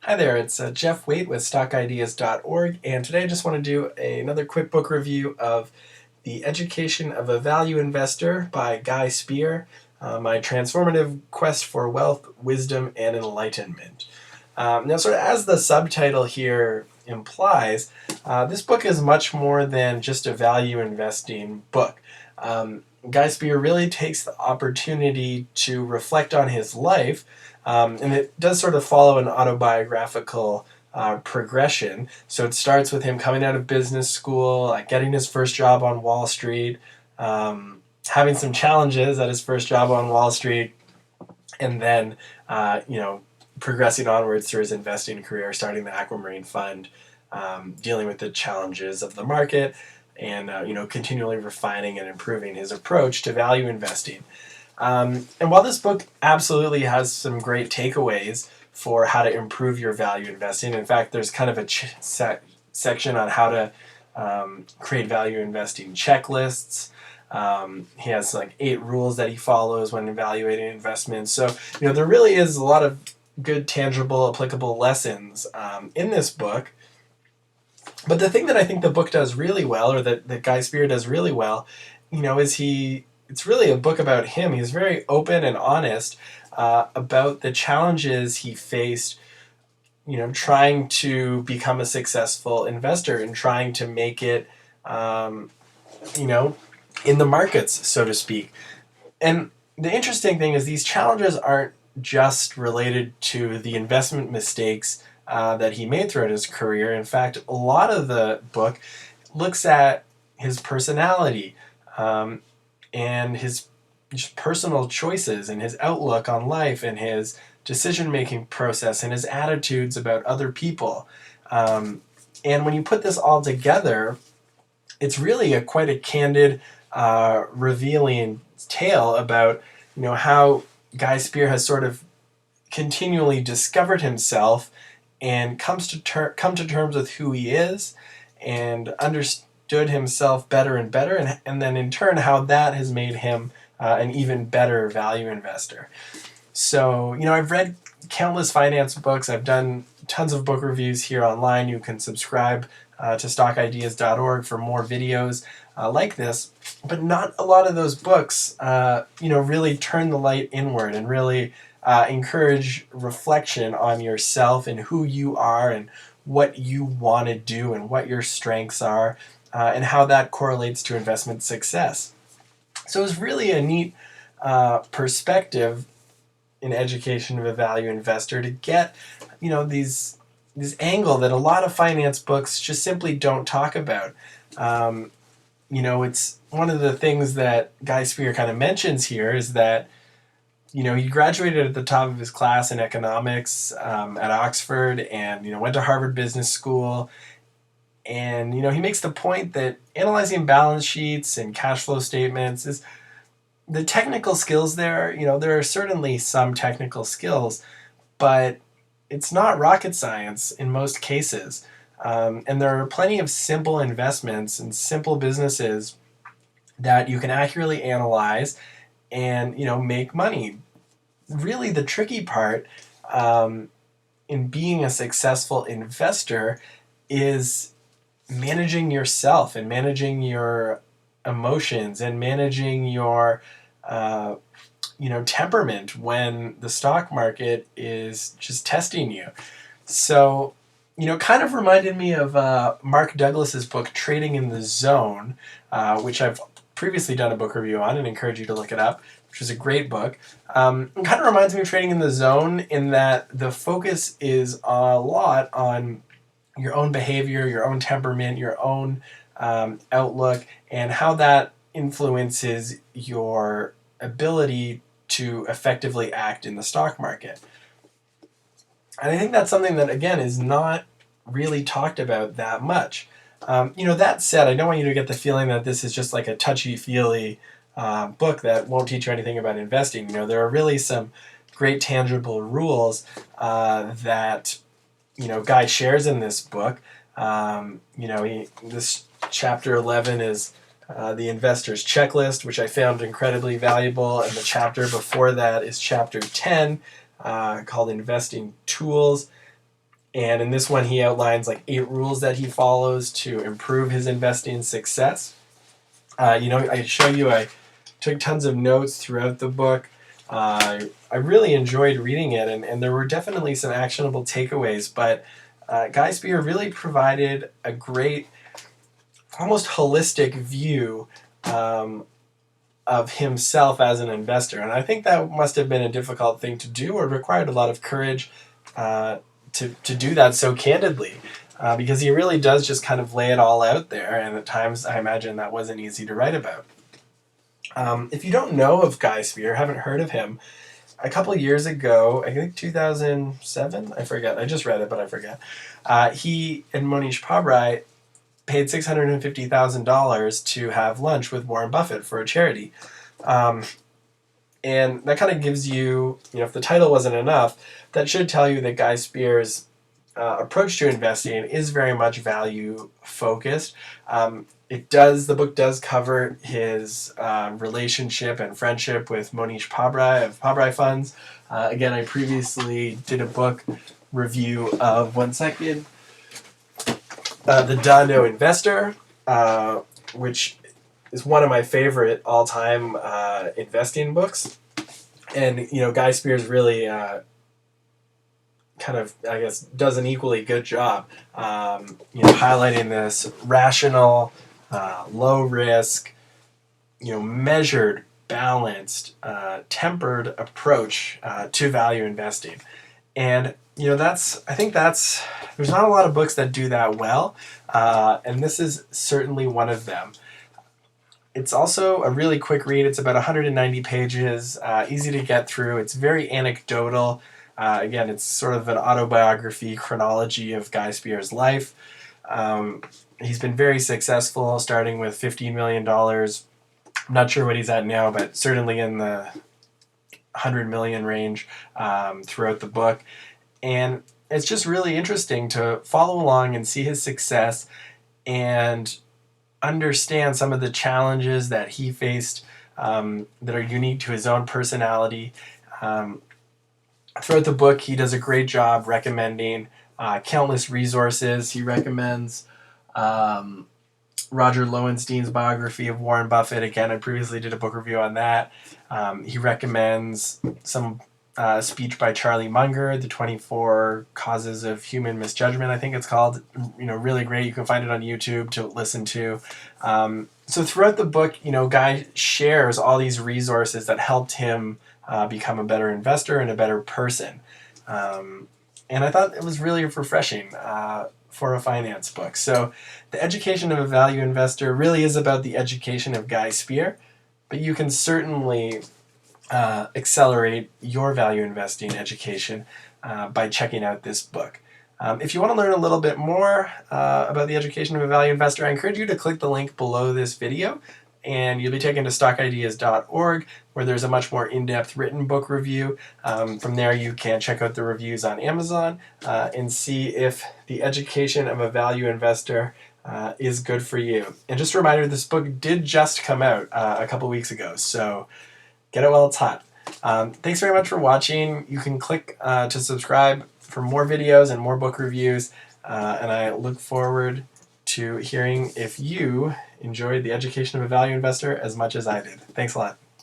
Hi there, it's Jeff Waite with stockideas.org, and today I just want to do another quick book review of The Education of a Value Investor by Guy Spier, My Transformative Quest for Wealth, Wisdom, and Enlightenment. Now, sort of as the subtitle here implies, this book is much more than just a value investing book. Guy Spier really takes the opportunity to reflect on his life, and it does sort of follow an autobiographical progression. So it starts with him coming out of business school, getting his first job on Wall Street, having some challenges at his first job on Wall Street, and then progressing onwards through his investing career, starting the Aquamarine Fund, dealing with the challenges of the market, and continually refining and improving his approach to value investing. And while this book absolutely has some great takeaways for how to improve your value investing, in fact, there's kind of a section on how to create value investing checklists. He has like 8 rules that he follows when evaluating investments. So, there really is a lot of good, tangible, applicable lessons in this book. But the thing that I think the book does really well, or that Guy Spier does really well, is it's really a book about him. He's very open and honest about the challenges he faced, trying to become a successful investor and trying to make it, in the markets, so to speak. And the interesting thing is these challenges aren't just related to the investment mistakes that he made throughout his career. In fact, a lot of the book looks at his personality and his personal choices and his outlook on life and his decision-making process and his attitudes about other people. And when you put this all together, it's really quite a candid, revealing tale about how Guy Spier has sort of continually discovered himself and come to terms with who he is and understood himself better and better, and then in turn how that has made him an even better value investor. So, I've read countless finance books. I've done tons of book reviews here online. You can subscribe to stockideas.org for more videos like this. But not a lot of those books, really turn the light inward and really encourage reflection on yourself and who you are and what you want to do and what your strengths are and how that correlates to investment success. So it's really a neat perspective in Education of a Value Investor to get, this angle that a lot of finance books just simply don't talk about. It's one of the things that Guy Spier kind of mentions here is that, he graduated at the top of his class in economics at Oxford and, went to Harvard Business School. And, he makes the point that analyzing balance sheets and cash flow statements is the technical skills there. There are certainly some technical skills, but it's not rocket science in most cases. And there are plenty of simple investments and simple businesses that you can accurately analyze and, make money. Really, the tricky part in being a successful investor is managing yourself and managing your emotions and managing your temperament when the stock market is just testing you. So, kind of reminded me of Mark Douglas's book Trading in the Zone, which I've previously done a book review on and encourage you to look it up, which is a great book. It kind of reminds me of Trading in the Zone in that the focus is a lot on your own behavior, your own temperament, your own outlook, and how that influences your ability to effectively act in the stock market. And I think that's something that, again, is not really talked about that much. That said, I don't want you to get the feeling that this is just like a touchy-feely book that won't teach you anything about investing. There are really some great tangible rules that Guy shares in this book. This chapter 11 is the investor's checklist, which I found incredibly valuable, and the chapter before that is chapter 10, called Investing Tools. And in this one, he outlines like 8 rules that he follows to improve his investing success. I show you, I took tons of notes throughout the book. I really enjoyed reading it, and there were definitely some actionable takeaways, but Guy Spier really provided a great, almost holistic view of himself as an investor. And I think that must have been a difficult thing to do, or required a lot of courage to do that so candidly, because he really does just kind of lay it all out there, and at times I imagine that wasn't easy to write about. If you don't know of Guy Spier, haven't heard of him, a couple of years ago, I think 2007, I forget, I just read it but I forget, he and Monish Pabrai paid $650,000 to have lunch with Warren Buffett for a charity. And that kind of gives you, if the title wasn't enough, that should tell you that Guy Spier's approach to investing is very much value focused. The book does cover his relationship and friendship with Monish Pabrai of Pabrai Funds. Again, I previously did a book review of, The Da-No Investor, which is one of my favorite all-time investing books. And, Guy Spier's really kind of, I guess, does an equally good job, highlighting this rational, low risk, measured, balanced, tempered approach to value investing. And, there's not a lot of books that do that well, and this is certainly one of them. It's also a really quick read. It's about 190 pages, easy to get through. It's very anecdotal. Again, it's sort of an autobiography chronology of Guy Spier's life. He's been very successful, starting with $15 million. I'm not sure what he's at now, but certainly in the 100 million range throughout the book. And it's just really interesting to follow along and see his success and understand some of the challenges that he faced that are unique to his own personality. Throughout the book, he does a great job recommending countless resources. He recommends Roger Lowenstein's biography of Warren Buffett. Again, I previously did a book review on that. He recommends some speech by Charlie Munger, The 24 Causes of Human Misjudgment, I think it's called. Really great. You can find it on YouTube to listen to. So throughout the book, Guy shares all these resources that helped him become a better investor and a better person. And I thought it was really refreshing for a finance book. So The Education of a Value Investor really is about the education of Guy Spier, but you can certainly accelerate your value investing education by checking out this book. If you want to learn a little bit more about the education of a value investor, I encourage you to click the link below this video, and you'll be taken to stockideas.org, where there's a much more in-depth written book review. From there, you can check out the reviews on Amazon and see if the education of a value investor is good for you. And just a reminder, this book did just come out a couple weeks ago, so get it while it's hot. Thanks very much for watching. You can click to subscribe for more videos and more book reviews, and I look forward to hearing if you enjoyed The Education of a Value Investor as much as I did. Thanks a lot.